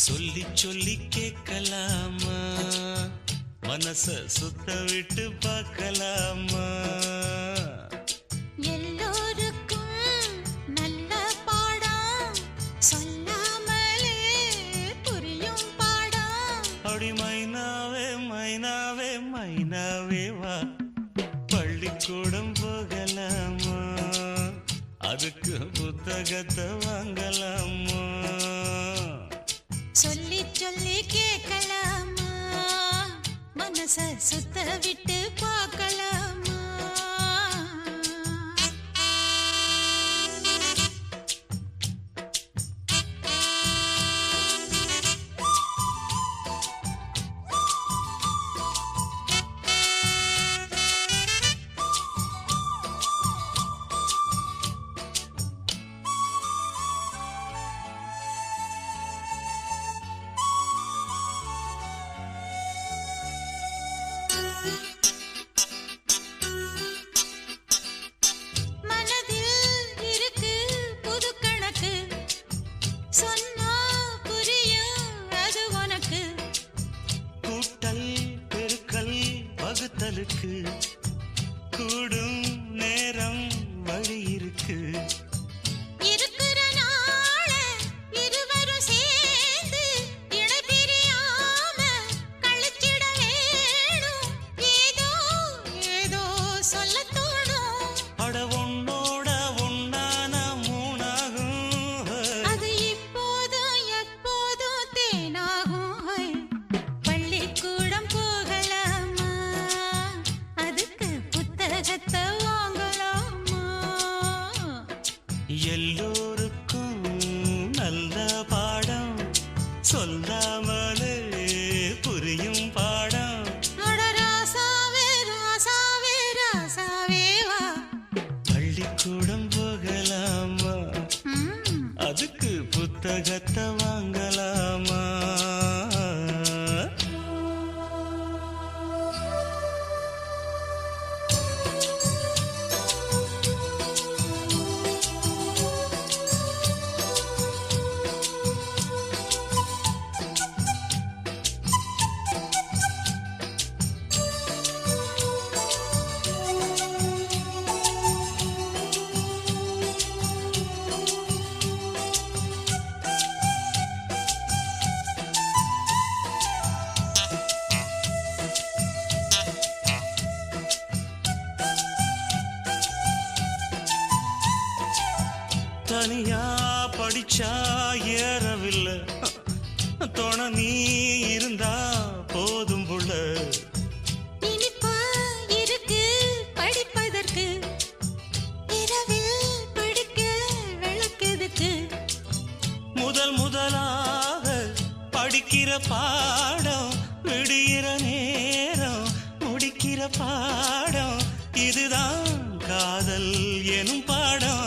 சொல்லி சொல்லி கேட்கலாமா, மனச சுத்த விட்டு பார்க்கலாமா. எல்லோருக்கும் நல்ல பாடம், சொல்லாமலே புரியும் பாடம். அப்படி மைனாவே மைனாவே மைனாவே வா, பள்ளிக்கூடம் போகலாமா, அதுக்கு புத்தகத்தை வாங்கலாமா. சொல்லி சொல்லி கேட்கலாமா, மனச சுத்த விட்டு பார்க்கலாமா. மனதில் இருக்கு புது கணக்கு, சொன்னா புரியும் அது உனக்கு. கூட்டல் பெருக்கல் வகுத்தலுக்கு கூடும் நேரம் வழி இருக்கு. இருக்கிற நாள இருவரும் சேர்ந்து இணை பிரியாம கழிச்சிட வேணும். ஏதோ ஏதோ சொல்ல தோணும், அட உன்னோட உண்டான மூணாகும். அது இப்போதும் எப்போதும் தேனாகும். பள்ளிக்கூடம் போகலாமா, அதுக்கு புத்தகத்தை வாங்கலாமா. எல்லோருக்கும் நல்ல பாடம், சொல்லாமலே புரியும் பாடம். அட ராசாவே ராசாவே ராசாவே வா. பள்ளிக்கூடம் போகலாமா, ம். அதுக்கு புத்தகத்தை வாங்கலாமா. தனியா படிச்சா ஏறவில்லை, துணை நீ இருந்தா போதும் புள்ள. இனிப்பா இருக்கு படிப்பதற்கு, இரவில் படிக்க விளக்குதுக்கு. முதல் முதலாக படிக்கிற பாடம், விடுகிற நேரம் முடிக்கிற பாடம், இதுதான் காதல் எனும் பாடம்.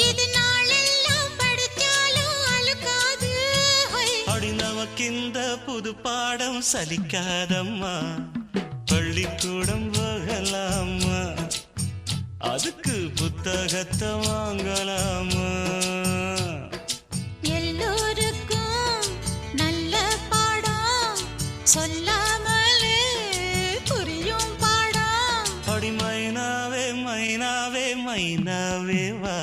இது நாளெல்லாம் படிச்சாலும் அழுக்காது. அடி நமக்கிந்த புது பாடம் சலிக்காதம்மா, பள்ளிக்கூடம் போகலாமா, அதுக்கு புத்தகத்தை வாங்கலாமா. எல்லோருக்கும் நல்ல பாடம், சொல்லாமலே புரியும் பாடம். அடி மைனாவே மைனாவே மைனாவே வா,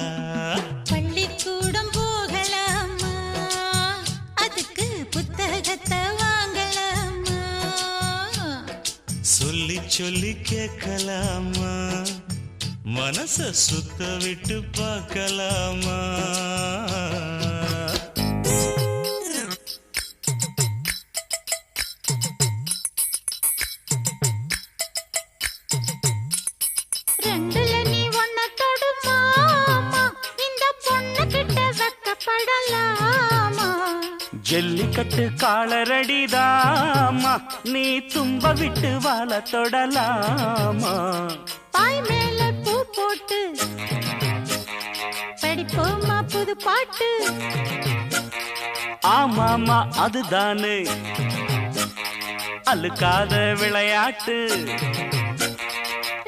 பள்ளிக்கூடம் போகலாமா, அதுக்கு புத்தகத்தை வாங்கலாமா. சொல்லி சொல்லி கேட்கலாமா, மனச சுத்த விட்டு பார்க்கலாமா. ரெண்டுல நீ ஒன்ன தொடுமாமா, இந்த பொண்ணு கிட்ட வெக்கப்படலாமா. ஜல்லிக்கட்டு காலரடிதாமா, நீ தும்ப விட்டு வாழ தொடலாமா. பாய் மேல பூ போட்டு படிப்போமா புது பாட்டு. ஆமாமா அதுதானே அழுக்காத விளையாட்டு.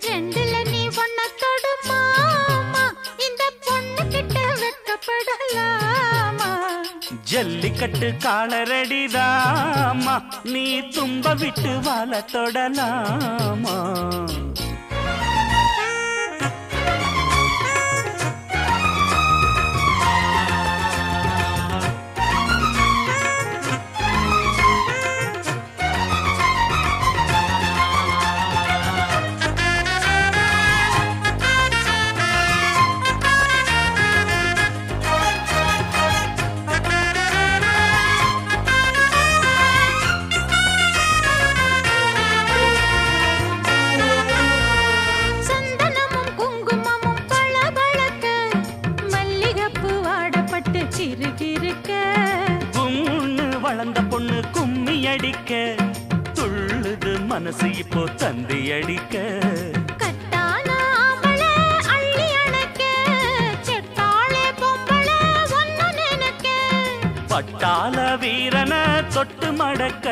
ரெண்டுல நீ ஒன்ன தொடுமாமா, இந்த பொண்ணு கிட்ட வெக்கப்படலாமா. ஜல்லிக்கட்டு காலரடிதாமா நீ தும்ப விட்டு வாழ தொடலாமா வளர்ந்த பொண்ணு கும்மி அடிக்க துள்ளுது மனசு இப்போ தந்தி அடிக்க கட்டான ஆம்பளை அள்ளி அணைக்க செட்டாளே பொம்பளை ஒன்னு நினைக்க பட்டாள வீரன தொட்டு மடக்க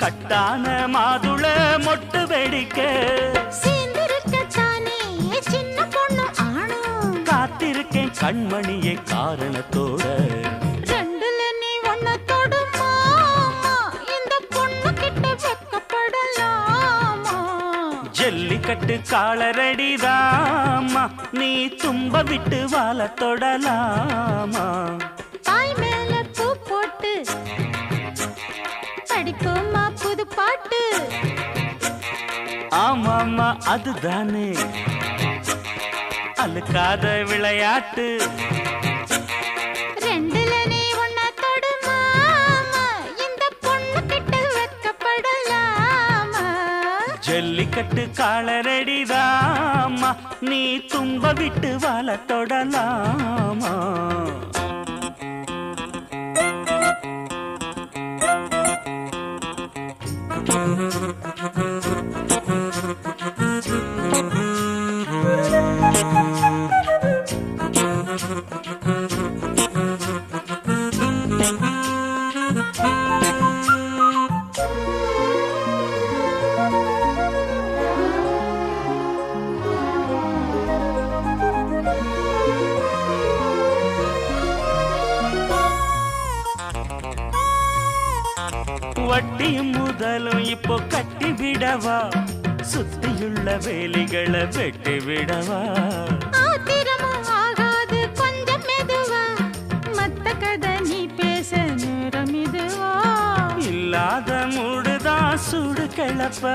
கட்டான மாதுள மொட்டு வெடிக்க சேர்ந்திருக்கத்தானே சின்ன பொண்ணு ஆணும் காத்திருக்கேன் கண்மணியே காரணத்தோட ஜல்லிக்கட்டு காலரடிதாமா நீ தும்ப விட்டு வாழ தொடலாமா தாய் மேல பூ போட்டு படிப்போமா புது பாட்டு ஆமாமா அதுதானே அழுக்காத விளையாட்டு ரெண்டுல நீ ஒன்ன தொடுமாமா இந்த பொண்ணு கிட்ட வெக்கப்படலாமா ஜல்லிக்கட்டு காலரடிதாமா நீ தும்ப விட்டு வாழ தொடலாமா வட்டியும் முதலும் இப்போ கட்டி விடவா சுத்தியுள்ள வேலிகளை வெட்டி விடவா ஆத்திரமும் ஆகாது கொஞ்சம் மெதுவா மத்த கதை நீ பேச நேரம் இதுவா இல்லாத மூடுதான் சூடு கிளப்ப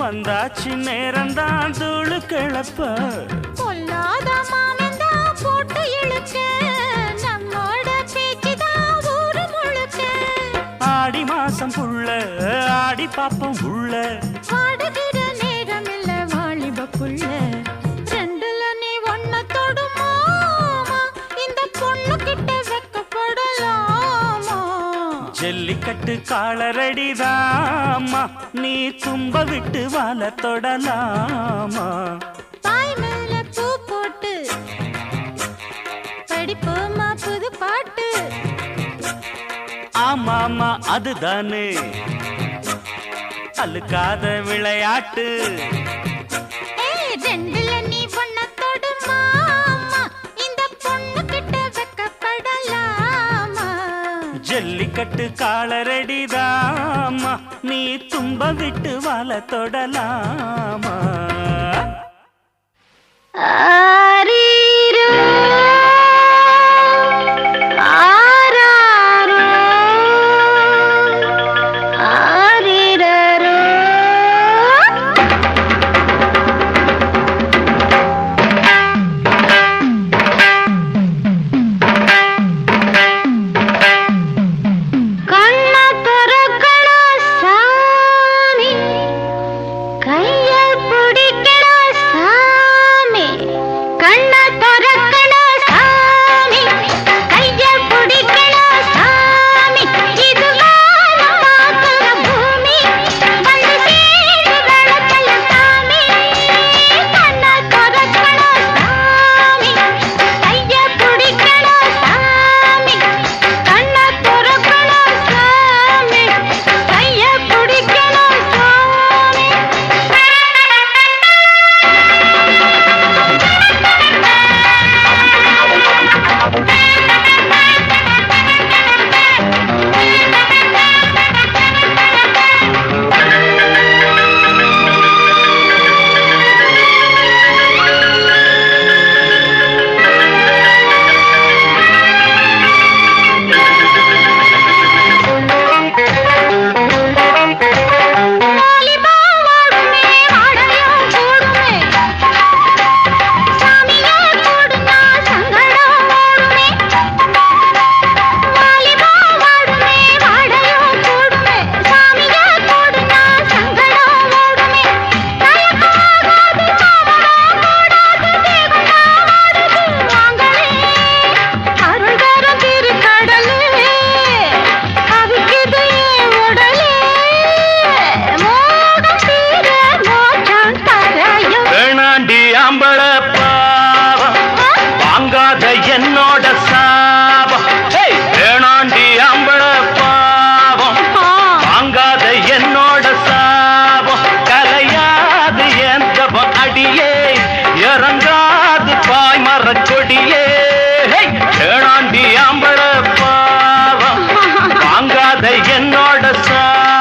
வந்தாச்சு நேரம்தான் தூளு கிளப்ப பொல்லாத மாமந்தா போட்டு இழுக்க நம்மோட பேச்சுதான் ஊரு முழுக்க ஆடி மாசம் புள்ள ஆடி பாப்பம் உள்ள ஆடுகிற நேரம் இல்ல வாலிப புள்ள ரெண்டுல நீ ஒன்ன தொடுமாமா இந்த பொண்ணு கிட்ட வெக்கப்படலாமா ஜல்லிக்கட்டு காலரடிதாமா நீ தும்ப விட்டு வாழ தொடலாமா தாய் மேல பூ போட்டு படிப்போமா புது பாட்டு ஆமாமா அதுதானே அழுக்காத விளையாட்டு ரெண்டுல நீ ஒன்ன தொடுமாமா இந்த பொண்ணு கிட்ட வெக்கப்படலாமா ஜல்லிக்கட்டு காலரடிதாமா நீ தும்ப விட்டு வாழ தொடலாமா ஆரீரோ ஆராரோ ஆரீரரோ கண்ண திறக்கடா சாமி கைய பிடிக்கடா சாமி வேணாண்டி ஆம்பள பாவம் வாங்காத என்னோட சாபம்.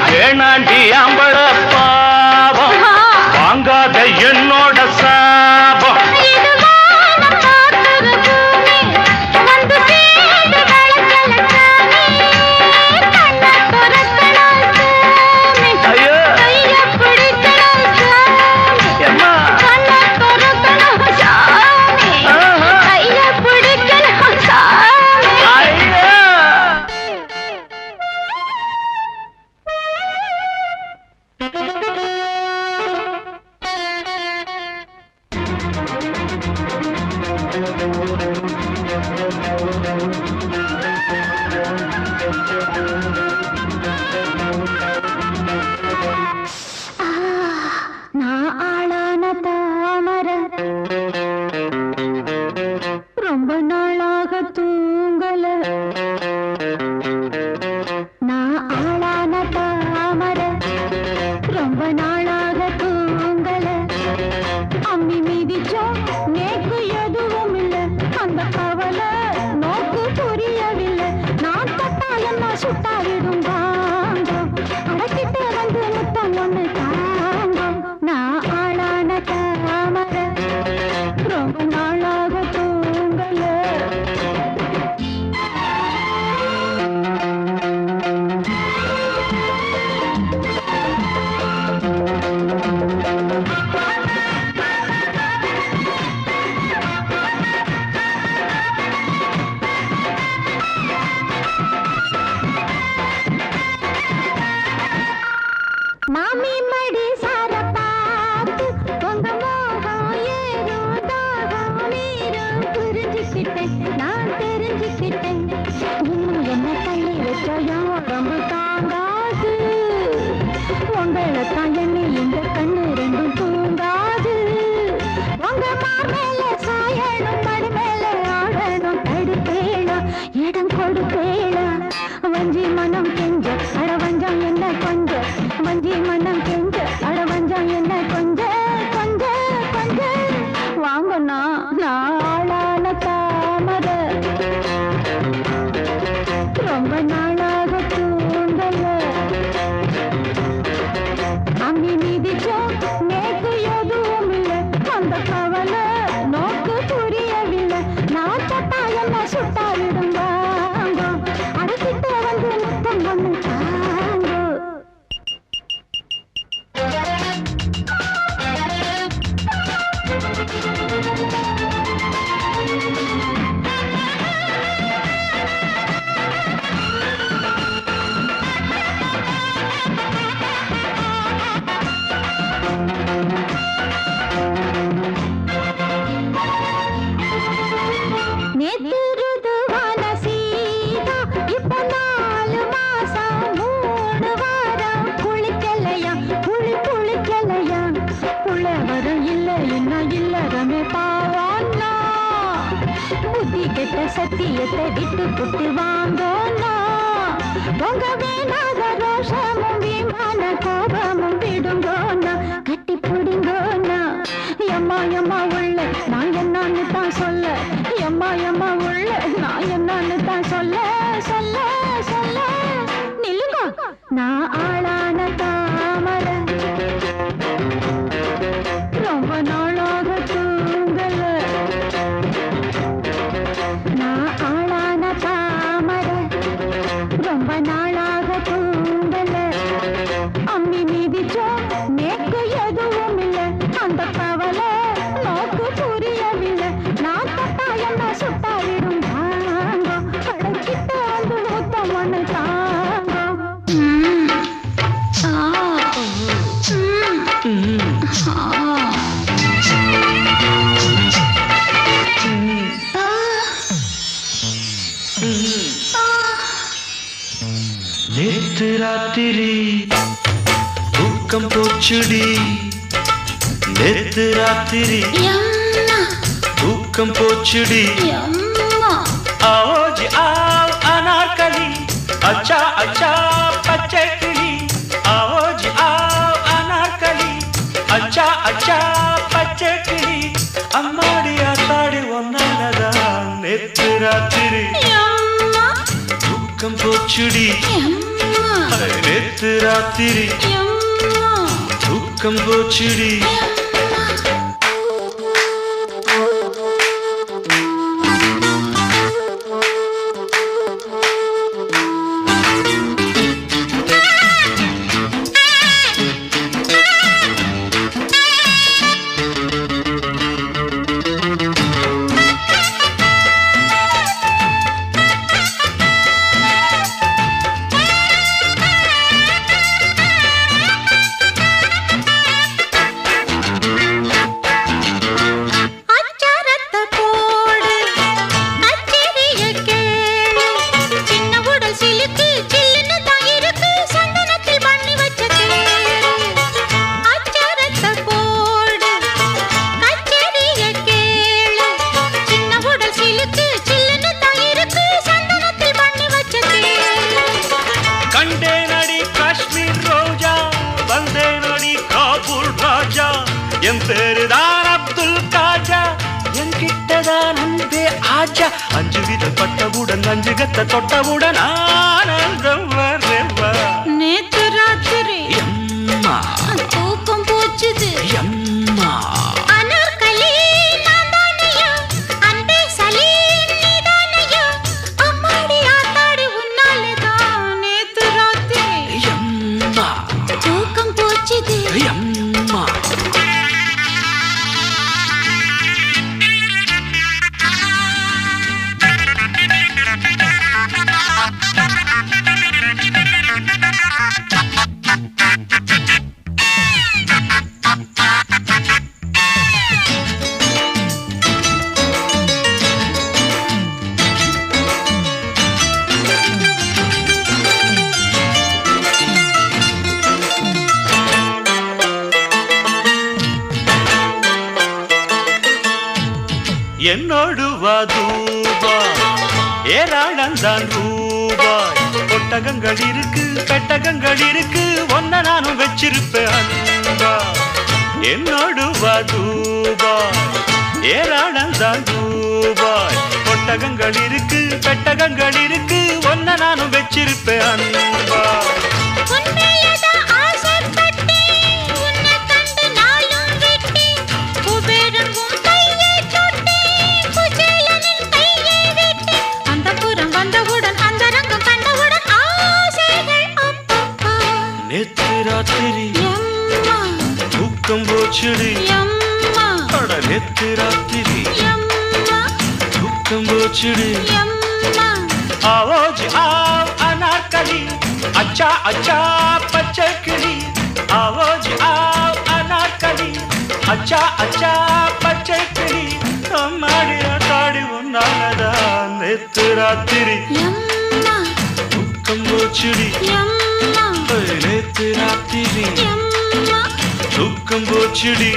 வேணாண்டி ஆம்பள பாவம் வாங்காத என்னோட சாபம். ரொம்ப நாளாக தூங்கல நான் ஆளான தாமர ரொம்ப நாளாக தூங்கல அம்மி மீதிச்சோம் நேக்கு எதுவும் இல்லை அந்த கவலை நோக்கு புரியவில்லை நான் தட்டா என்ன சுட்டாவிடும் வாங்கும் அடக்கிட்டு வந்து முத்தம் ஒண்ணு தாங்கும் நான் ஆளான தாமர ரொம்ப நாளாக தூங்கல மாமி மடி சார பார்த்து உங்க மோகம் ஏதோ தாகம் நீரும் புரிஞ்சுக்கிட்டேன் நான் தெரிஞ்சுக்கிட்டேன் இன்னும் என்ன தள்ளி வச்சோம் உடம்பு தாங்காது உங்களை தான் என்ன இந்த கண்ணு ரெண்டும் தூங்காது உங்க மேல சாயணும் மடி மேல ஆடணும் தடுப்பேணும் இடம் கொடுப்பேணும் வஞ்சி மனம் கெஞ்ச அட வஞ்சம் என்ன கொஞ்ச வஞ்சி மனம் கெஞ்ச அட வஞ்சம் என்ன கொஞ்ச கொஞ்ச கொஞ்ச வாங்கண்ணா நாளான தாமர ரொம்ப நாளாக தூங்கல அம்மி மீதிச்சோம் நேக்கு எதுவும் இல்லை அந்த கவலை நோக்கு புரியவில்லை நான் தட்டா என்ன சுட்டாவிடும் வாங்கும் அடக்கிட்ட வந்து முத்தம் ஒண்ணு தாங்கும் நேத்து ருதுவான சீதா இப்ப 4 மாசம் 3 வாரம் குளிக்கலையா குளிக்கலையா புள்ளவரும் இல்ல இன்னும் இல்லறமே பாவான்னா புத்தி கெட்ட சத்தியத்தை விட்டு புட்டு வாங்கோன்னா உங்க வேணாத ரோஷமும் விமான கோபமும் விடுங்கோன்னா கட்டி பிடிங்கோன்னா எம்மா எம்மா உள்ள நான் என்னன்னு தான் சொல்ல எம்மா எம்மா உள்ள நான் என்னன்னு தான் சொல்ல சொல்ல சொல்ல நில்லுங்க நான் ஆளான தாமரை ரொம்ப நாளாக தூங்கல நான் ஆளான தாமரை ரொம்ப நாளாக தூங்கல அம்மி மீதிச்சோம் நேக்கு எதுவும் இல்லை அந்த கவலை நோக்கு புரியவில்லை நான் தொட்டா என்ன சுட்டாவிடும் தாங்கோ படைக்கிட்ட வந்து ஊத்தம் ஒண்ணு தாங்கோ நேத்து ராத்திரி தூக்கம் போச்சுடி நேத்து ராத்திரி தூக்கம் போச்சுடி आओ जी आओ अनारकली अच्छा अच्छा बच्चे किली आओ जी आओ अनारकली अच्छा अच्छा बच्चे किली अम्माड़ी आताड़ी वन्नालदा नेत्तु रात्रि दुःखम पोच्चुडी नेत्तु रात्रि दुःखम पोच्चुडी என் பேருதான் அப்துல் காஜா என்கிட்டதான் அன்பே ஆஜா அஞ்சு வித பட்டவுடன் அஞ்சு கத்த தொட்டவுடன் ஆனந்தம் வரவா நேத்து ராத்திரி அம்மா தூக்கம் போச்சுது அம்மா அனார்கலி நான்தானையா அன்பே சலீம் நீதானையா அம்மாடி ஆத்தாடி உன்னாலதான் நேத்து ராத்திரி அம்மா தூக்கம் போச்சுது அம்மா என்னோடு வதூபா ஏராளந்தான் ரூபாய் ஒட்டகங்கள் இருக்கு பெட்டகங்கள் இருக்கு ஒன்ன நானும் வச்சிருப்பேன் அன்பா என்னோடு வதூபா ஏராளந்தான் ரூபாய் ஒட்டகங்கள் இருக்கு பெட்டகங்கள் இருக்கு ஒன்ன நானும் வச்சிருப்பேன் அன்பா நேத்து ராத்திரி தூக்கம் போச்சுடி அட நேத்து ராத்திரி தூக்கம் போச்சுடி आओ जी आओ अनारकली अच्छा अच्छा बच्चे किली आओ जी आओ अनारकली अच्छा अच्छा बच्चे किली हमारी आताड़ी वन्नालदा नेत्तु रात्रि दुःखम पोच्चुडी நேத்து ராத்திரி துக்கம் போச்சுடி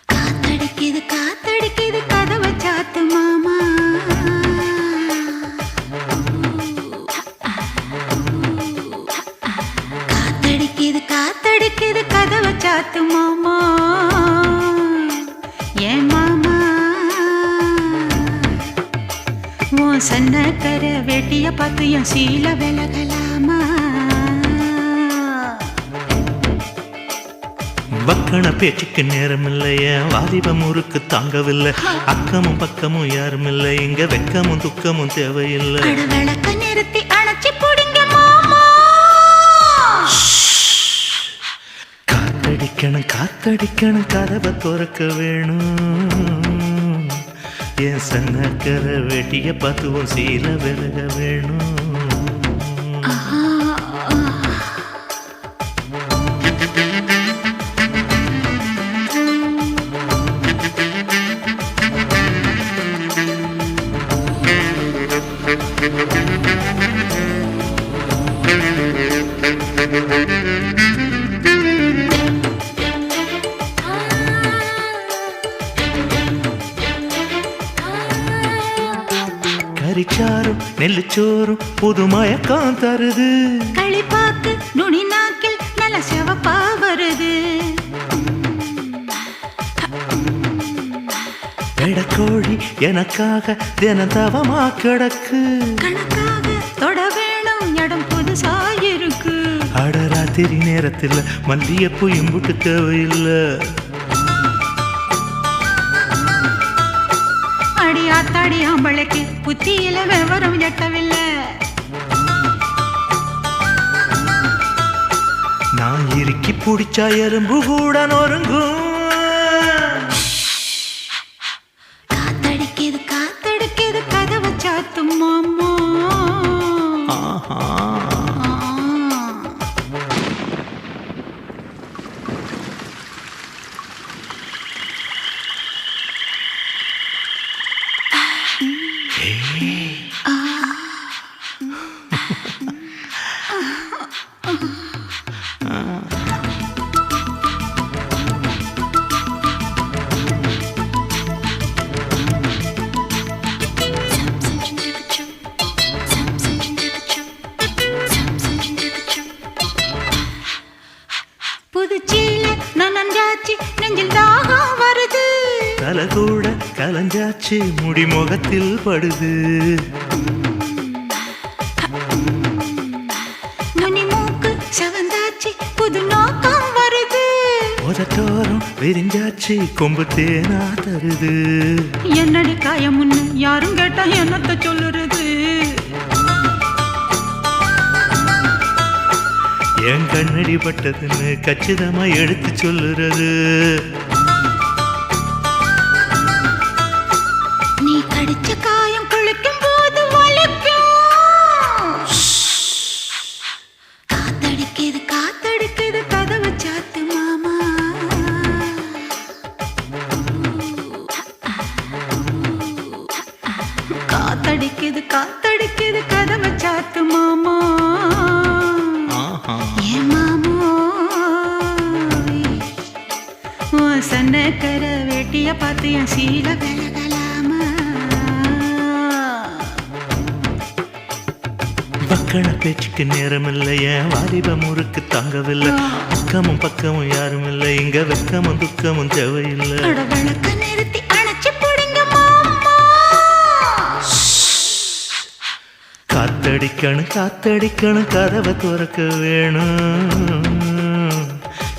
காத்தடிக்குது காத்தடிக்குது கதவை சாத்து மாமா காத்தடிக்குது கதவை சாத்து மாமா ஏன் மாமா உன் சன்னக்கர வேட்டிய பார்த்து என் சீல விலகலாமா வக்கண பேச்சுக்கு நேரம் இல்லைய வாலிபம் ஊருக்கு தாங்கவில்லை அக்கமும் பக்கமும் யாரும் இல்லை இங்க வெக்கமும் துக்கமும் தேவையில்லை விளக்க நிறுத்தி அணைச்சி போடுங்க மாமா காத்தடிக்கணும் காத்தடிக்கணும் கதவை திறக்க வேணும் என் சன்னக்கர வேட்டிய பார்த்துவோம் சீல விலக வேணும் கரிச்சாரும் நெல்லுச்சோறும் புது மயக்கம் தருது களிப்பாக்கு நுனி நாக்கில் நல்ல சிவப்பா வருது எடக்கோழி எனக்காக தின தவமா கிடக்கு கணக்காக தொட வேணும் இடம் புதுசாயிருக்கு அடராத்திரி நேரத்தில் மல்லியப்பூ இம்புட்டு தேவையில்லை அடியாத்தாடி ஆம்பளைக்கு புத்தியில விவரம் எட்டவில்லை நான் இறுக்கி பிடிச்சா எறும்பு கூட நொறுங்கும் காத்தடிக்குது கதவை சாத்தும் மாமா புதுச்சீல நனஞ்சாச்சு நெஞ்சில் தாகம் வருது தலை கூட கலஞ்சாச்சு முடி முகத்தில் படுது நுனி மூக்கு சவந்தாச்சு புது நோக்கம் வருது உதட்டோரம் விரிஞ்சாச்சு கொம்பு தேனா தருது என்னடி காயமுன்னு யாரும் கேட்டா என்னத்த சொல்லுறது என் கண்ணடி பட்டதுன்னு கச்சிதமா எடுத்து சொல்லுறது நீ கடிச்ச காயம் குளிக்கும் போது வலிக்கும் காத்தடிக்குது கதவை சாத்து மாமா காத்தடிக்குது கதவை சாத்து மாமா ஏன் மாமோ சன்னக்கர வேட்டிய பார்த்து என் சீல விலகலாமா வக்கண பேச்சுக்கு நேரம் இல்லைய வாலிபம் ஊருக்கு தாங்கவில்லை அக்கமும் பக்கமும் யாரும் இல்லை இங்க வெக்கமும் துக்கமும் தேவையில்லை விளக்க நிறுத்தி அணைச்சி போடுங்க மாமா காத்தடிக்கணும் கதவை திறக்க வேணும்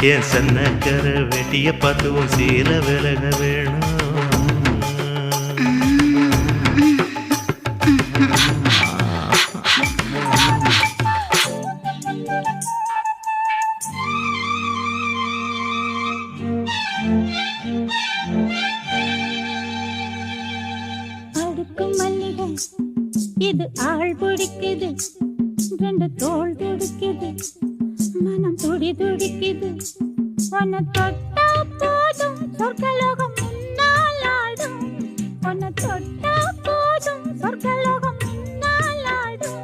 என் சன்னக்கர வெட்டிய பார்த்துவும் சீல விலக வேணும் அடுக்கும் மல்லிகை இது ஆள் பிடிக்குது ரெண்டு தோள் துடிக்குது மனம் துடிக்குது உன்னை தொட்டா போதும் சொர்க்கலோகம் முன்னால் ஆடும் உன்னை தொட்டா போதும் சொர்க்கலோகம் முன்னால் ஆடும்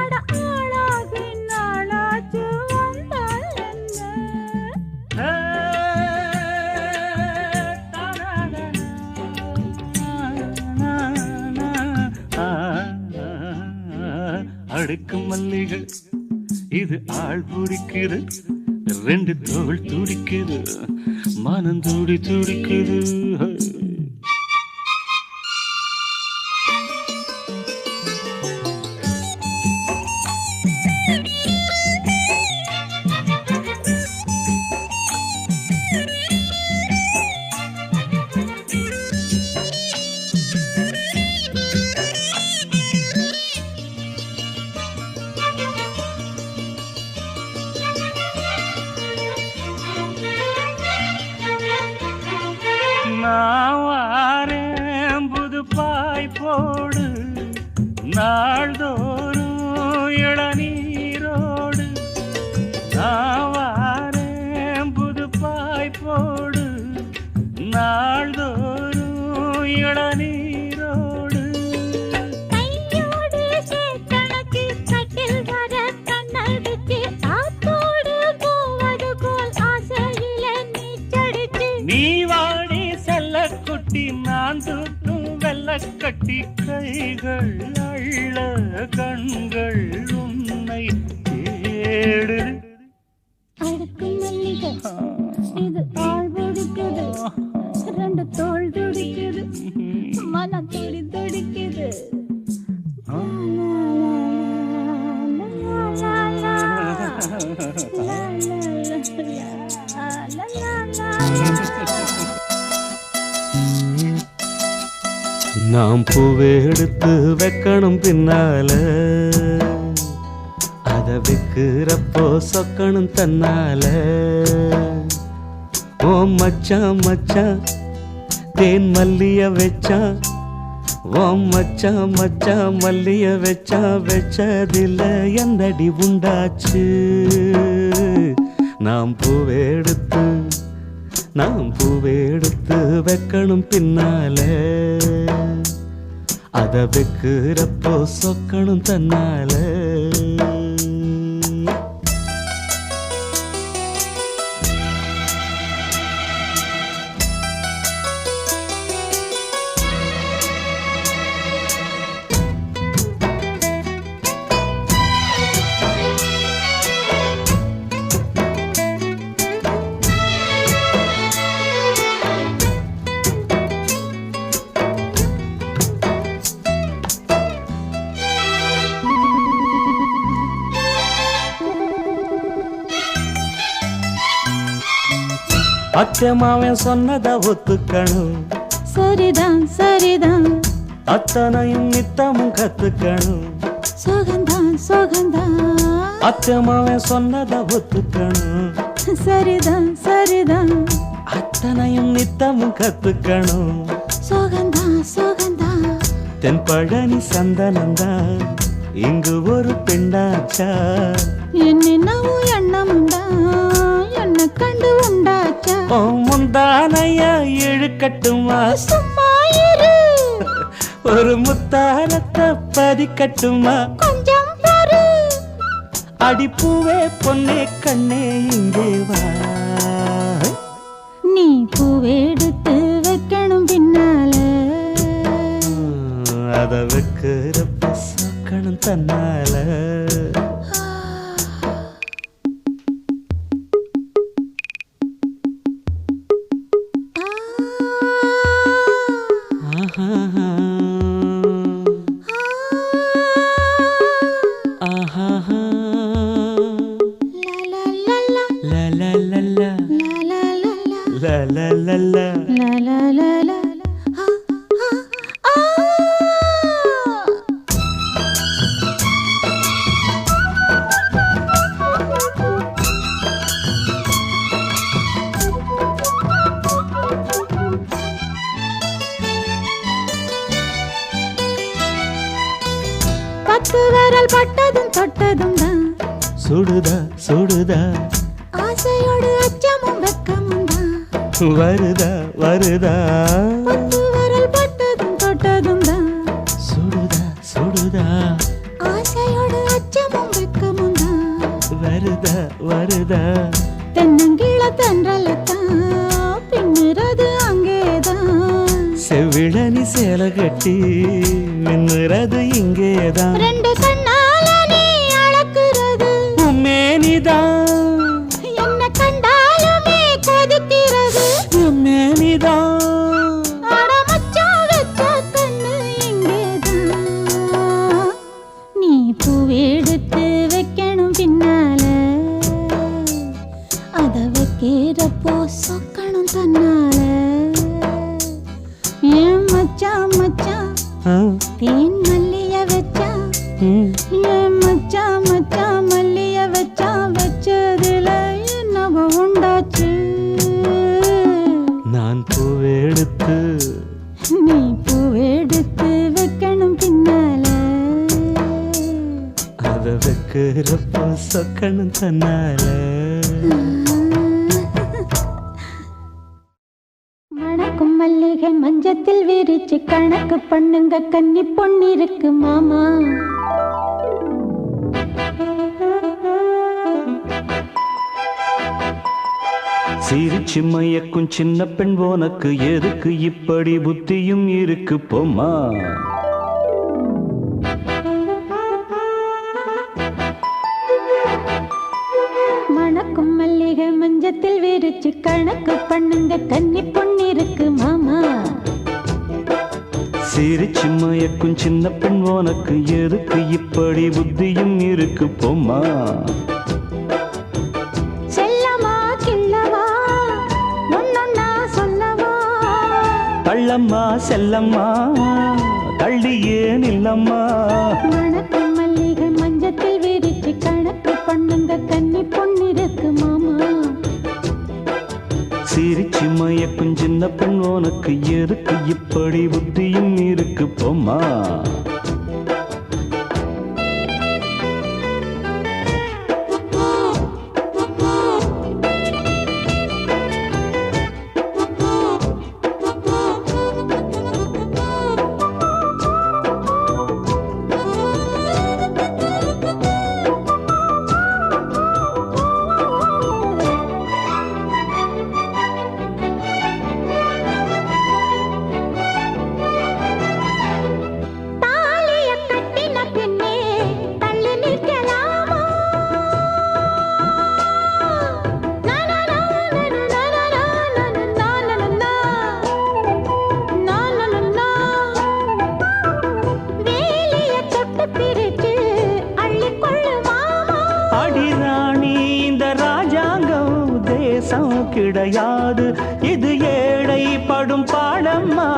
அட ஆளாகி நாளாச்சு வந்தால் என்ன அடுக்கும் மல்லிகள் இது ஆள் பிடிக்குது, ரெண்டு தோள் துடிக்குது, மனம் துடி துடிக்குது. நான் வாரேன் புது பாய் போடு, நாள்தோறும் இளநீரோடு. நான் வாரேன் புது பாய் போடு, நாள்தோறும் இளநீரோடு. கையோடு சேத்தனக்கு கட்டில் வர கண்ணடிச்சு ஆத்தோடு போவது போல் ஆசையில நீச்சடிச்சு. நீ வாடி செல்லக்குட்டி, நான் தூக்கும் வெள்ளக்கட்டி. கைகள் அள்ள கண்கள் உன்னை தேடு. அடுக்கு மல்லிகை இது ஆள் பிடிக்குது, ரெண்டு தோள் துடிக்குது, மனம் துடி துடிக்குது. நாம் பூவை எடுத்து வைக்கணும் பின்னால, அத வைக்கிறப்போ சொக்கணும் தன்னால. ஓ மச்சான் மச்சான் தேன் மல்லிய வச்சான், ஓ மச்சான் மச்சான் மல்லிய வச்சான். வச்சதில்ல என்னடி உண்டாச்சு. நாம் பூவை எடுத்து வைக்கணும் பின்னால, அத வைக்கிறப்போ சொக்கணும் தன்னால. அத்தமாவன் சொன்னத ஒத்துக்கணும், சரிதான் சரிதான், அத்தனையும் நித்தமும் கத்துக்கணும். சோகந்தான் சோகந்தான், அத்தமாவன் சொன்னத ஒத்துக்கணும், சரிதான் சரிதான், அத்தனையும் நித்தமும் கத்துக்கணும். சோகந்தான் சோகந்தான், தென்பழனி சந்தனந்தான் இங்கு ஒரு பெண்ணாச்சா. என்னென்னவோ எண்ணமுண்டா, என்ன கண்டு உண்டாச்சா. முந்தானையா இழுக்கட்டுமா, சும்மா இரு, ஒரு முத்தாரத்தை பதிக்கட்டுமா. கொஞ்சம் பாரு, அடிப்பூவே பொன்னே கண்ணே இங்கே வா. நீ பூவெடுத்து வைக்கணும் பின்னால, அத வைக்கிறப்ப சொக்கணும் தன்னால. பத்து விரல் பட்டதும் தொட்டதும் தான் சுடுதா சுடுதா, ஆசையோடு அச்சமும் வெக்கமும் தான் வருதா வருதா. பத்து விரல் பட்டதும் தொட்டதும் தான் சுடுதா சுடுதா, ஆசையோடு அச்சமும் வெக்கமும் தான் வருதா வருதா. தென்னங்கீழ தென்றலத்தான் பின்னுறது அங்கேதான், செவிழனி சேலை கட்டி மின்னுறது இங்கேதான். ரெண்டு கண்ணால நீ அளக்குறது அத வைக்கிறப்போ சொக்கணும் தன்னால ஏன் மச்சான் மச்சான் தேன் மல்லிய வச்சா ஏன் மச்சான் மச்சான் மல்லிய வச்சா வச்சதுல என்னவ உண்டாச்சு நான் பூவெடுத்து நீ பூவெடுத்து வைக்கணும் பின்னால அத வைக்கிறப்போ சொக்கணும் தன்னால மணக்கும் மல்லிகை மஞ்சத்தில் விரிச்சு கணக்கு பண்ணுங்க கன்னி பொன்னிருக்கு மாமா சிரிச்சு மயக்கும் சின்ன பெண் உனக்கு எதுக்கு இப்படி புத்தியும் இருக்கு போம்மா மணக்கும் மல்லிகை மஞ்சத்தில் விரிச்சு கணக்கு பண்ணுங்க கன்னி பொன்னிருக்கு மாமா சிரிச்சு மயக்கும் சின்ன பெண் உனக்கு எதுக்கு இப்படி புத்தியும் இருக்கு போம்மா செல்லமா கிள்ளவா ஒன்னொன்னா சொல்லவா தள்ளம்மா செல்லம்மா தள்ளி ஏன் இல்லம்மா மணக்கும் மல்லிகை மஞ்சத்தில் விரிச்சு கணக்கு பண்ணுங்க கன்னி பொன்னிருக்கு மாமா சிரிச்சு மயக்கும் சின்ன பெண் உனக்கு எதுக்கு இப்படி புத்தியும் இருக்கு போம்மா கிடையாது இது ஏழை படும் பாடம்மா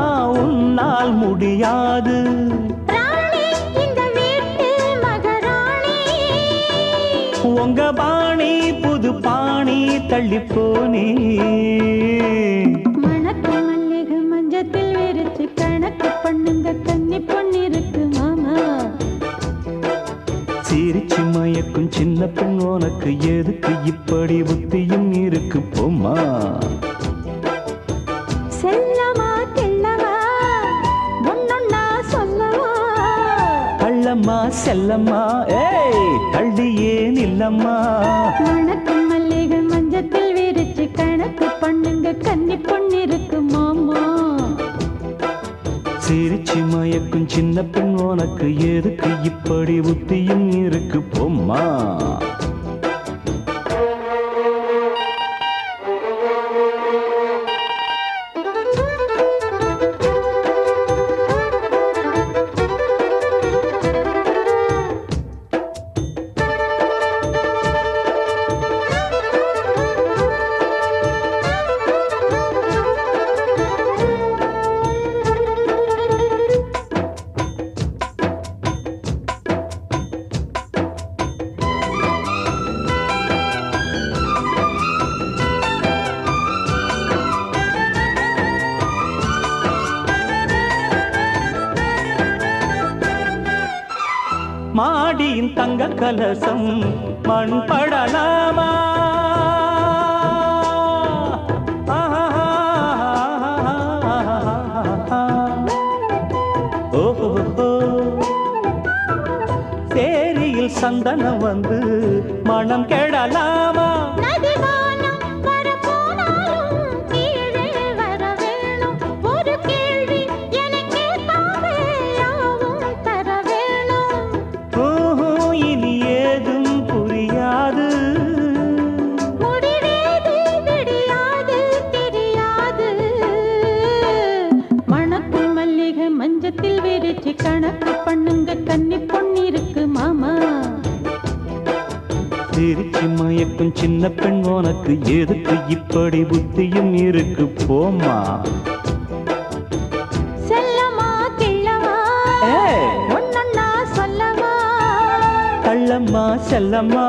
உன்னால் முடியாது உங்க பாணி புது பாணி தள்ளி போனே மணக்கு மல்லிகை மஞ்சத்தில் விரிச்சு கணக்கு பண்ணுங்க கன்னி பொன்னிருக்கு மாமா சிரிச்சு மயக்கும் சின்ன பெண் உனக்கு எதுக்கு இப்படி புத்தியும் இருக்கு போம்மா செல்லமா கிள்ளவா ஒன்னொன்னா சொல்லவா தள்ளம்மா செல்லம்மா ஏய் தள்ளி ஏன் இல்லம்மா மணக்கு மல்லிகை மஞ்சத்தில் விரிச்சு கணக்கு பண்ணுங்க கன்னி பொன்னிருக்கு மாமா சிரிச்சு மயக்கும் சின்ன பெண் உனக்கு எதுக்கு இப்படி புத்தியும் இருக்கு போம்மா மாடியின் தங்க கலசம் மண் படலாமா ஓஹோ சேரியில் சந்தனம் வந்து மனம் கெடலாமா மஞ்சத்தில் விரிச்சு கணக்கு பண்ணுங்க கன்னி பொன்னிருக்கு மாமா சிரிச்சு மயக்கும் சின்ன பெண் உனக்கு எதுக்கு இப்படி புத்தியும் இருக்கு போம்மா. செல்லமா கிள்ளமா ஏய், ஒன்னொன்னா சொல்லவா தள்ளம்மா செல்லம்மா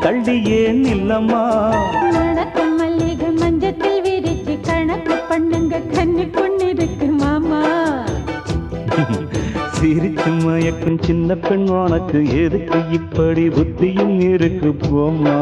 தள்ளியே நில்லம்மா. நடக்கும் மல்லிகை மஞ்சத்தில் விரிச்சு கணக்கு பண்ணுங்க கன்னி பொண்ணு இருக்கு மாமா. சிரிச்சு மயக்கும் சின்ன பெண் உனக்கு எதுக்கு இப்படி புத்தியும் இருக்கு போம்மா.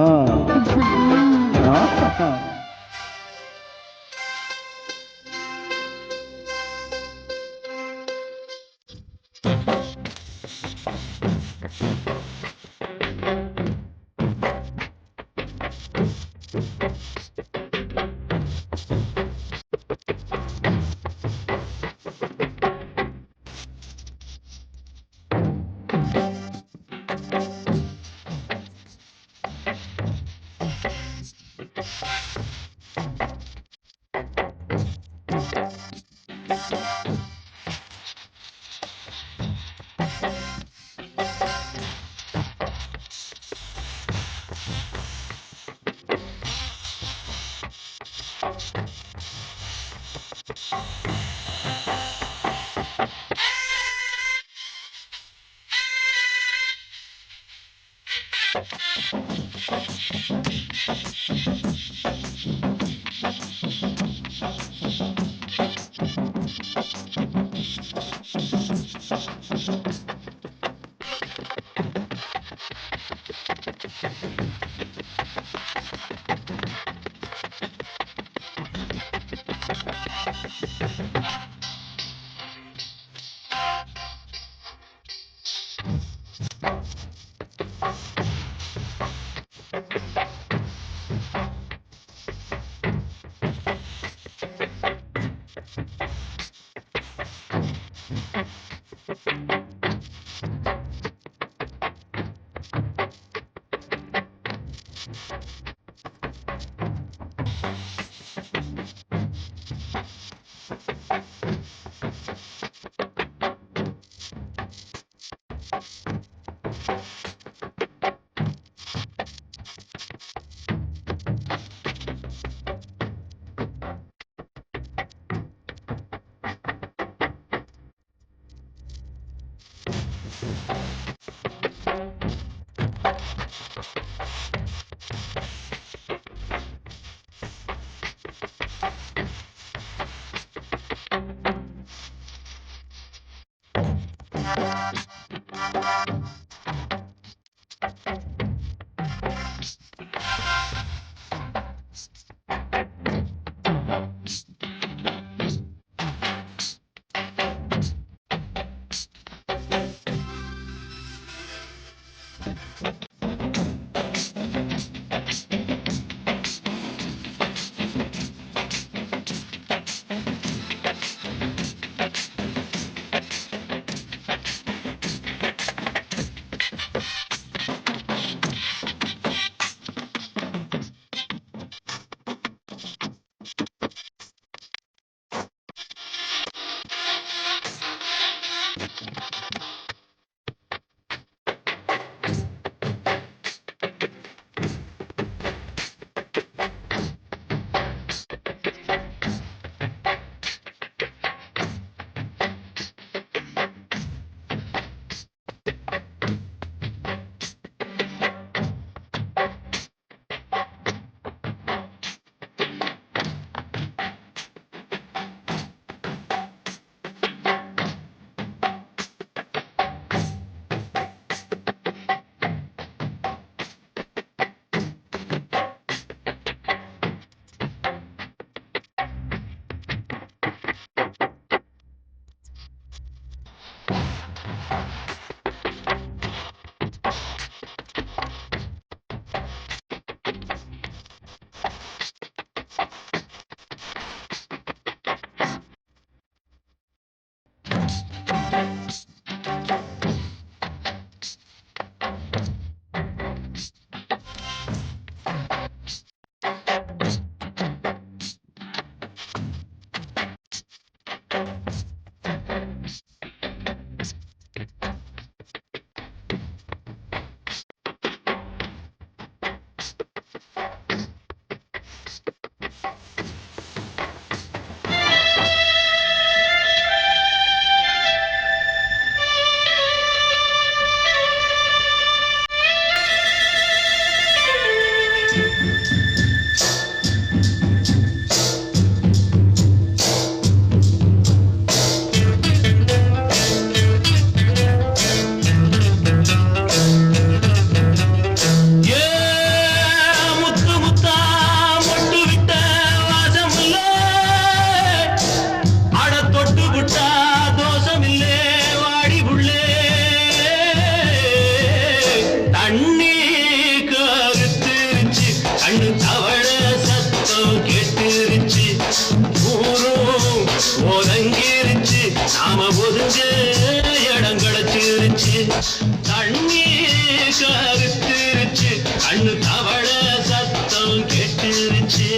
தண்ணி கருத்துருச்சு கண்ணு தவள சத்தம் கெட்டுருச்சு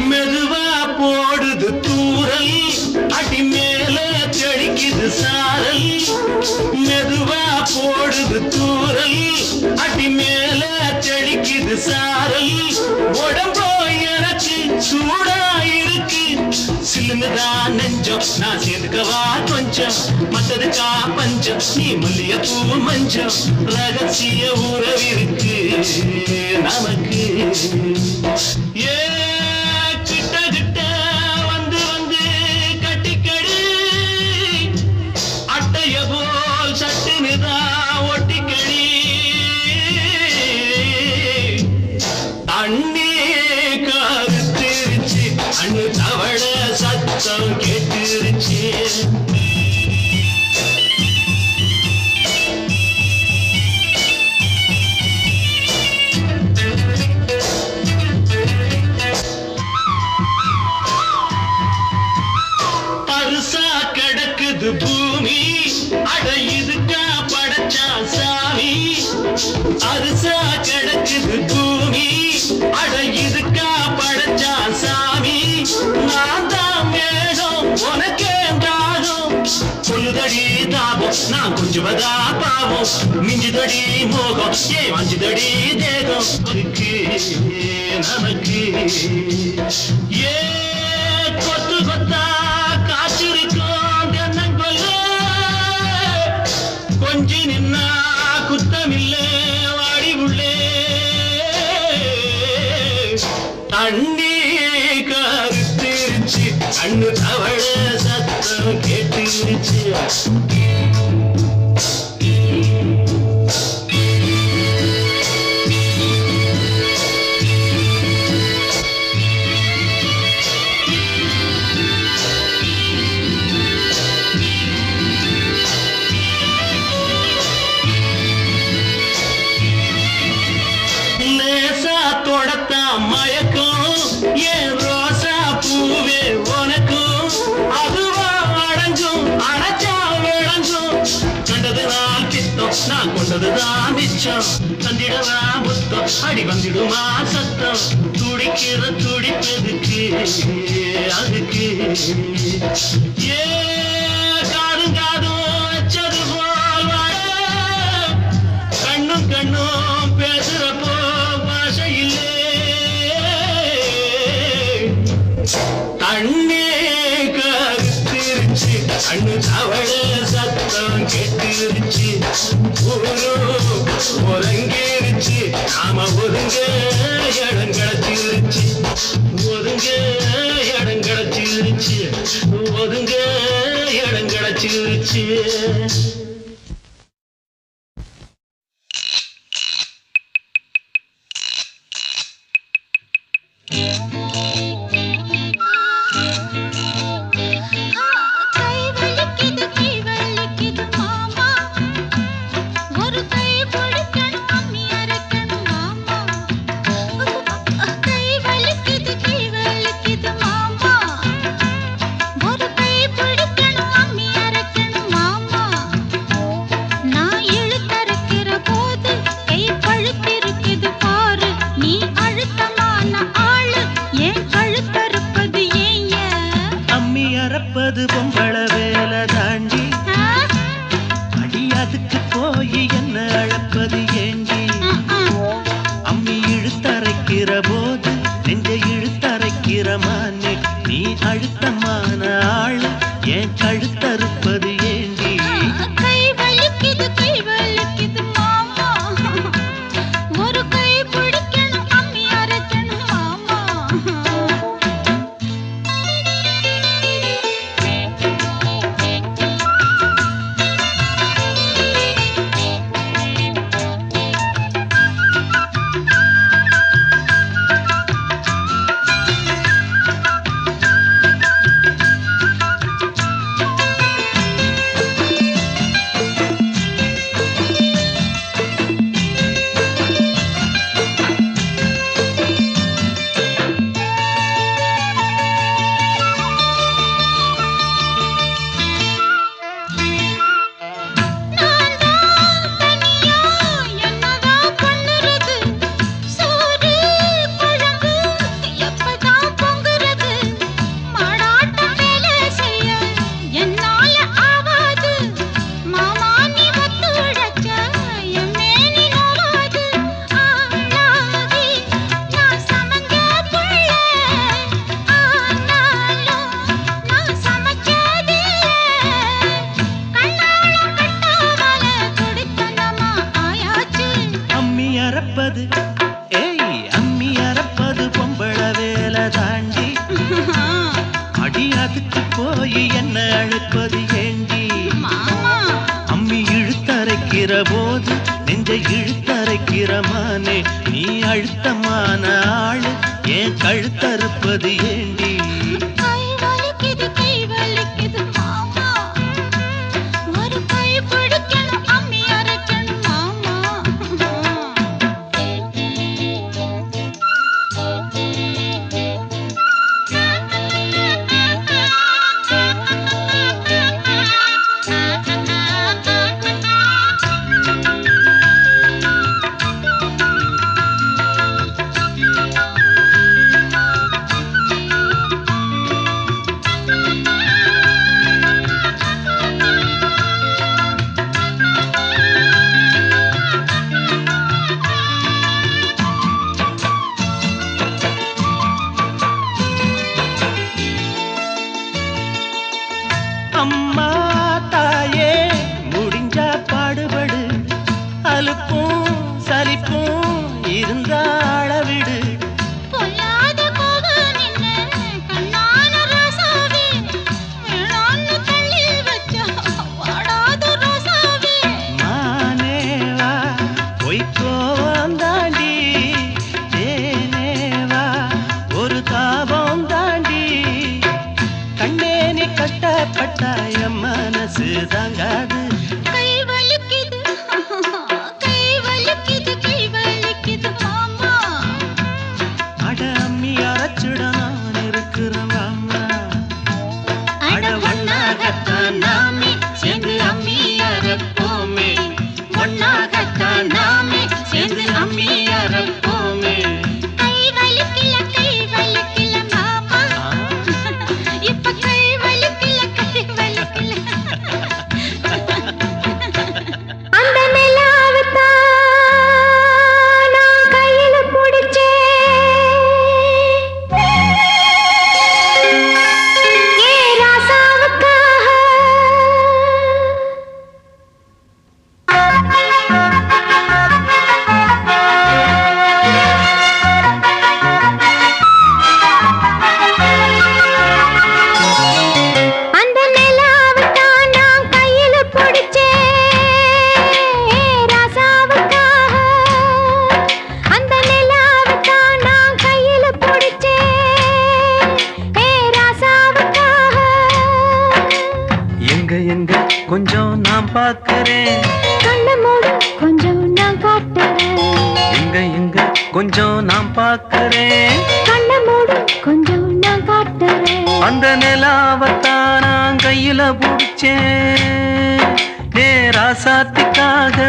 மெதுவா போடுது தூரல் அடி மேல தெளிக்குது சாரல் மெதுவா போடுது தூரல் அடி மேல தெளிக்குது சாரல் உடம்போ எனக்கு சூடா இருக்கு சிலுங்குதான் நெஞ்சம் நான் சேர்ந்துக்கவா கொஞ்சம் மத்ததுக்கா பஞ்சம் நீ மல்லிய பூ மஞ்சம் ரகசிய உறவிருக்கு நமக்கு ஏ கிட்ட கிட்ட வந்து வந்து கட்டிக்கடி அட்டைய போல் சட்டுனுதான் ஒட்டிக்கடி தண்ணி கருத்திருச்சு அண்ணு தவள சத்தம் கேட்டுருச்சு பூமி அட இதுக்கா படைச்சா சாமி அரிசா கிடக்குது பூமி அட இதுக்கா படைச்சா சாமி நான் தான் மேகம் உனக்கேண்டாகும் சொல்லுதடி தாபம் நான் கொஞ்சுவதா பாவம் மிஞ்சுதடி மோகம் ஏ வஞ்சுதடி தேகம் இருக்கு நமக்கு ஏ கொத்து கொத்தா காய்ச்சிருக்கோம் கொஞ்சி நின்னா குத்தமில்லே வாடி உள்ளே தண்ணி கருத்திருச்சு கண்ணு தவள சத்தம் கேட்டுருச்சு மயக்கம் ஏன் ரோசா பூவே உனக்கும் அதுவா அடைஞ்சும் அடைச்சா விளங்கும் கண்டதுதான் பித்தம் நான் கொண்டதுதான் மிச்சம் தந்திடவா முத்தம் அடி வந்திடுமா சத்தம் துடிக்கிற துடிப்பதுக்கு அதுக்கு ஏ காதும் காதும் வச்சது போல் கண்ணும் கண்ணும் பேசுறப்போ பாஷை இல்லை தண்ணி கருத்திருச்சு கண்ணு தவள சத்தம் கெட்டுருச்சு ஒதுங்கிருச்சு நாம ஒதுங்க இடம் கிடைச்சிருச்சு ஒதுங்க இடம் கிடைச்சிருச்சு ஒதுங்க இடம் கிடைச்சிருச்சு போய் என்ன அழப்பது ஏண்டி அம்மி இழுத்தரைக்கிற போது நெஞ்சை இழுத்தரைக்கிற மானே நீ அழுத்தமான ஆள் என் கழுத்தறுப்பது ஏண்டி கை வலிக்குது மாமா ஒரு கை பிடிக்கணும் அம்மி அரைக்கணும் மாமா ஏய் அம்மி அறப்பது பொம்பள வேலை தாண்டி அடி அதுக்கு போய் என்ன அழைப்பது ஏண்டி அம்மி இழுத்தரைக்கிற போது நெஞ்சை இழுத்தரைக்கிற மானே நீ அழுத்தமான ஆளு ஏன் கழுத்தறுப்பது ஏண்டி கை வலிக்குது மாமா ஒரு கை பிடிக்கணும் அம்மி அரைக்கணும் மாமா அம்மா தாயே முடிஞ்சா பாடுபடு அலுப்பும் சலிப்பும் இருந்தா அளவிடு பொல்லாத கோபம் என்ன கண்ணான ரோசாவே வேணான்னு தள்ளி வச்சா வாடாத ரோசாவே மானேவா பொய்க்கோவம் தாண்டி தேனேவா ஒரு தாபம் தாண்டி கண்ணே நீ கஷ்டப்பட்டா என் மனசு தாங்காது கை வலிக்குது மாமா அட அம்மி அரைச்சிட நான் இருக்கிறேன் வாமா அட ஒன்னாகத்தான் நாமே சேர்ந்து அம்மி அரைப்போமே ஒன்னாகத்தான் நாமே சேர்ந்து அம்மி அரைப்போமே கை வலிக்கல மாமா இப்ப கை வலிக்கல அந்த நிலாவுதான் நான் கையில பிடிச்சேன் ஏ ராசாவுக்காக அந்த நிலாவுதான் நான் கையில பிடிச்சேன் ராசாவுக்காக அந்த நிலாவுதான் நான் கையில பிடிச்சேன் ராசாவுக்காக எங்க கொஞ்சம் நான் பார்க்கிறேன் கண்ணை மூடு கொஞ்சம் நான் காட்டுறேன் எங்க கொஞ்சம் நான் பார்க்கிறேன் கண்ணை மூடு கொஞ்சம் நான் காட்டுறேன் அந்த நிலாவத்தான் நான் கையில பிடிச்சேன் ஏ ராசாத்திக்காக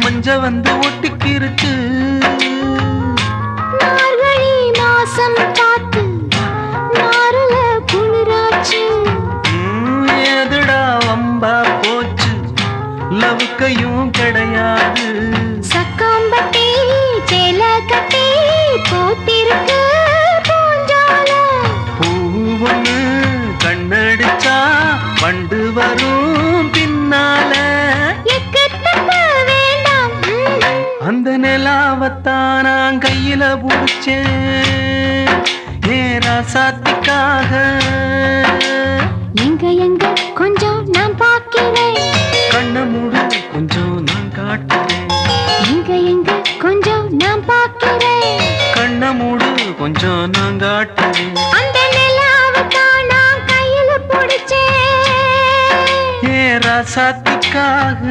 மஞ்ச வந்து ஒட்டிக்கிருச்சு மார்கழி மாசம் காத்து நாருல குளிராச்சு எதுடா வம்பா போச்சு லவுக்கையும் கிடையாது சக்காம்பட்டி சேல கட்டி போத்திருக்கு பூஞ்சால பூ ஒண்ணு கண்ணடிச்சா வண்டு வரும் பின்னால வேண்டாம் அந்த நிலாவத்தான் நான் கையில புடிச்சேன் ஏரா சாத்திக்காக எங்க எங்க கொஞ்சம் நான் பார்க்கிறேன் கண்ண மூடு கொஞ்சம் நான் காட்டுறேன் எங்க எங்க கொஞ்சம் நான் பார்க்கிறேன் கண்ண மூடு கொஞ்சம் நான் காட்டுறேன் அந்த நிலாவத்தான் நான் கையில பிடிச்சேன் ஏரா சாத்திக்காக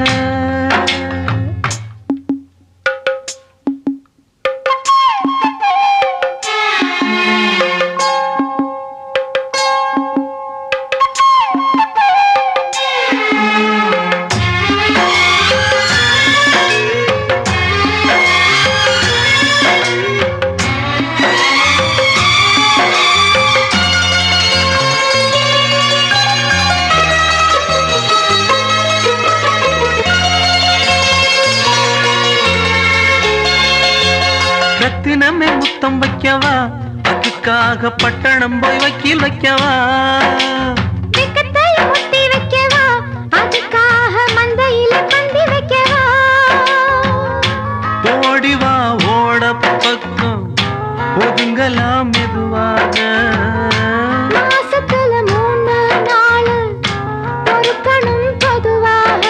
ரத்தினமே முத்தம் வைக்கவா அதுக்காக பட்டணம் போய் வக்கீல் வைக்கவா வெக்கத்தை முத்தி வைக்கவா அதுக்காக மந்தையில பந்தி வைக்கவா ஓடிவா ஓட பக்கம் ஒதுங்கலாம் மெதுவாக மாசத்துல 3 நாள் பொறுக்கணும் பொதுவாக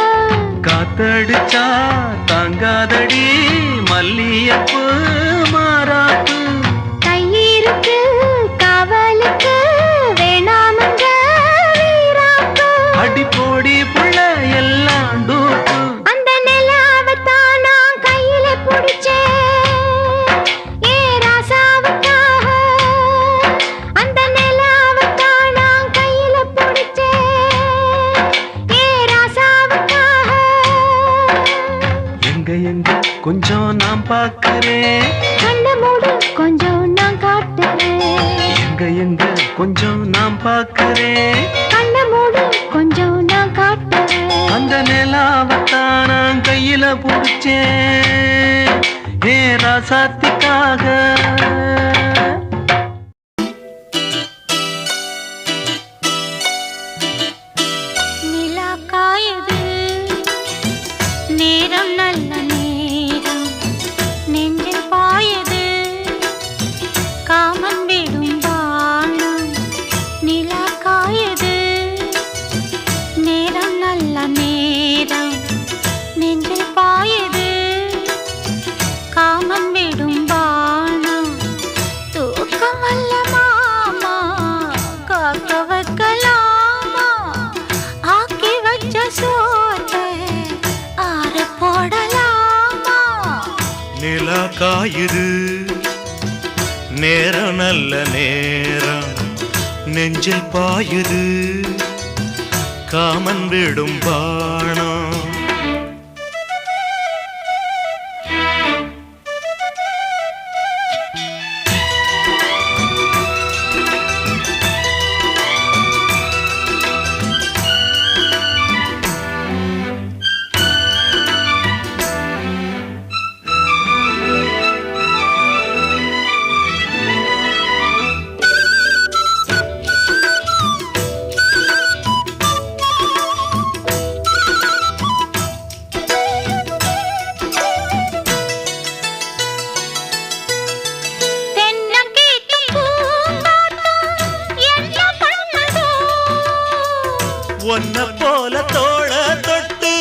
காத்தடிச்சா தாங்காதடி மல்லியப்பு மாறாப்பு கையிருக்கு காவலுக்கு வேணாமங்க வீராப்பு அடி போடி புள்ள எல்லாம் டூப்பு அந்த நிலாவத்தான் நான் கையில பிடிச்சேன் ஏ ராசாவுக்காக அந்த நிலாவத்தான் நான் கையில பிடிச்சேன் ஏ ராசாவுக்காக எங்க எங்க கொஞ்சம் நான் பார்க்கிறேன் கண்ண மூடு கொஞ்சம் நான் காட்டுறேன் எங்க எங்க கொஞ்சம் நான் பார்க்கிறேன் கண்ண மூடு கொஞ்சம் நான் காட்டுறேன் அந்த நிலாவத்தான் நான் கையில புடிச்சேன் ஏ ராசாத்திக்காக நிலா காயுது நேரம் நல்ல நேரம் நெஞ்சில் பாயுது காமன் விடும் வானம் நிலா காயுது நேரம் நல்ல நேரம் நெஞ்சில் பாயுது காமன் விடும் வானம் தூக்கம் வல்ல மாமா காக்க வைக்கலாமா ஆக்கி வச்ச சோத்தை ஆறு போடலாமா நிலா காயுது நேரம் நல்ல நேரம் நெஞ்சில் பாயுது காமன் விடும் பாணம் ஒன்ன போல தோள தொட்டு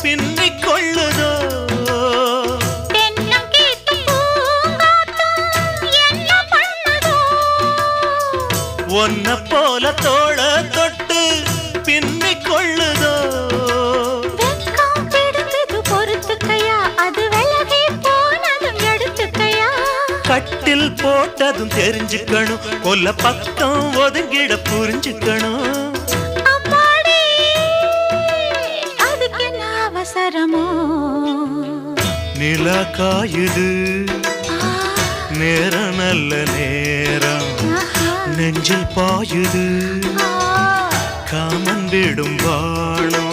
பின்னிக் கொள்ளுதோ ஒன்ன போல தோள தொட்டு பின்னிக் கொள்ளுதோ கட்டில் போட்டதும் தெரிஞ்சுக்கணும் கொல்ல பக்கம் ஒதுங்கிட புரிஞ்சுக்கணும் அவசரமோ நிலா காயுது நேரம் நல்ல நேரம் நெஞ்சில் பாயுது காமன் விடும் வாழம்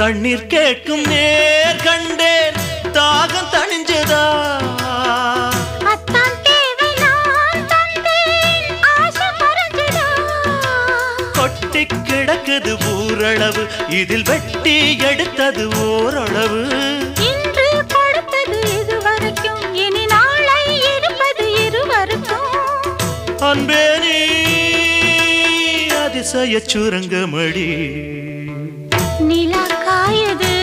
தண்ணீர் கேட்கும் நேர் கண்டேன் தாகம் தணிஞ்சதா கொட்டி கிடக்குது ஊரளவு இதில் வெட்டி எடுத்தது ஓரளவு இன்று கொடுத்தது இதுவரைக்கும் இனி நாளை இருப்பது இருவருக்கும் அன்பே நீ அதிசய சுரங்கமடி நிலா காயுது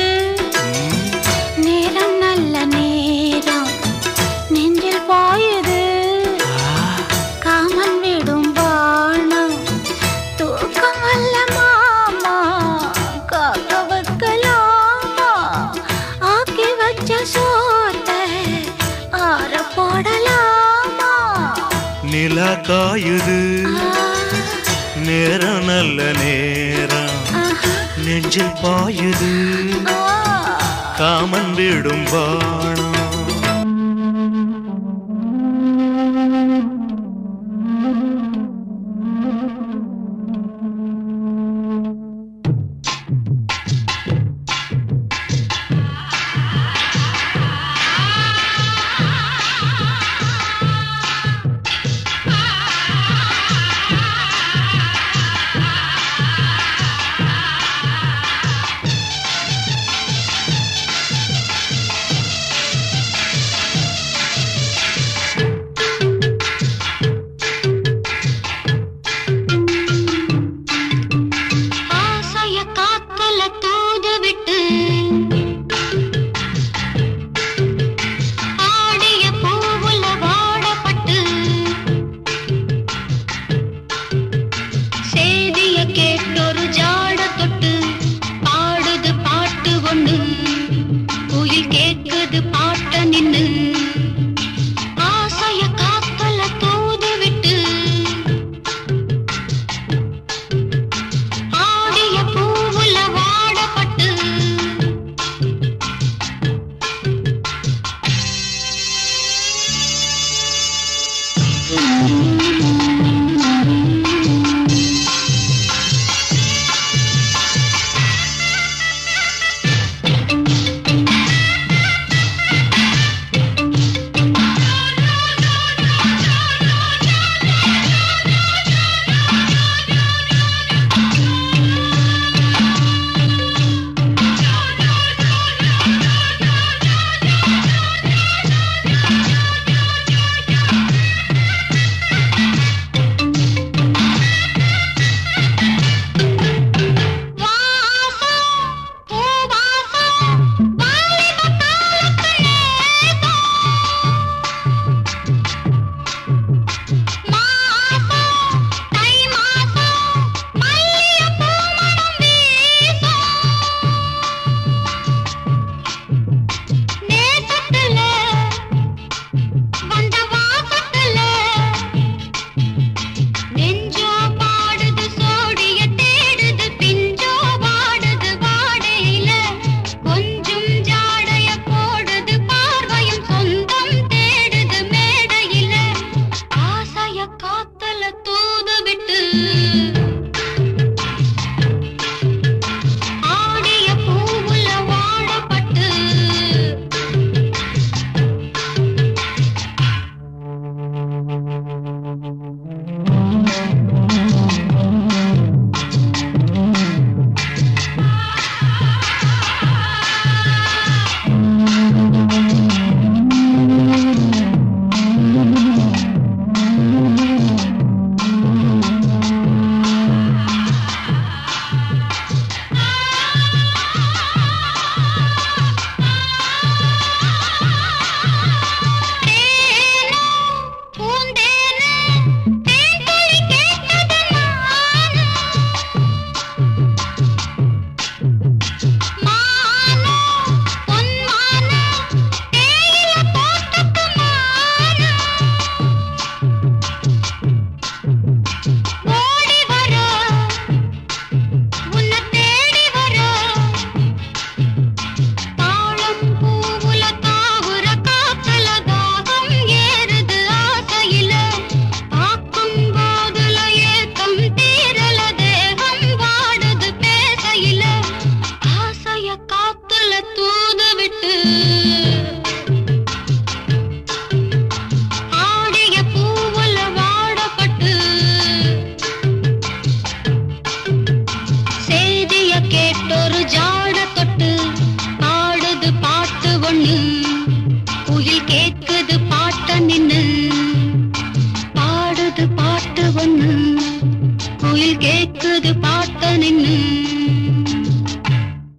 நேரம் நல்ல நேரம் நெஞ்சில் பாயுது காமன் விடும் வானம் தூக்கம் அல்ல மாமா காக்க வைக்கலாமா ஆக்கி வச்ச சோத்தை ஆற போடலாமா நிலா காயுது நேரம் நல்ல நேரம் நெஞ்சில் பாயுது காமன் விடும் வாணம் தூது விட்டு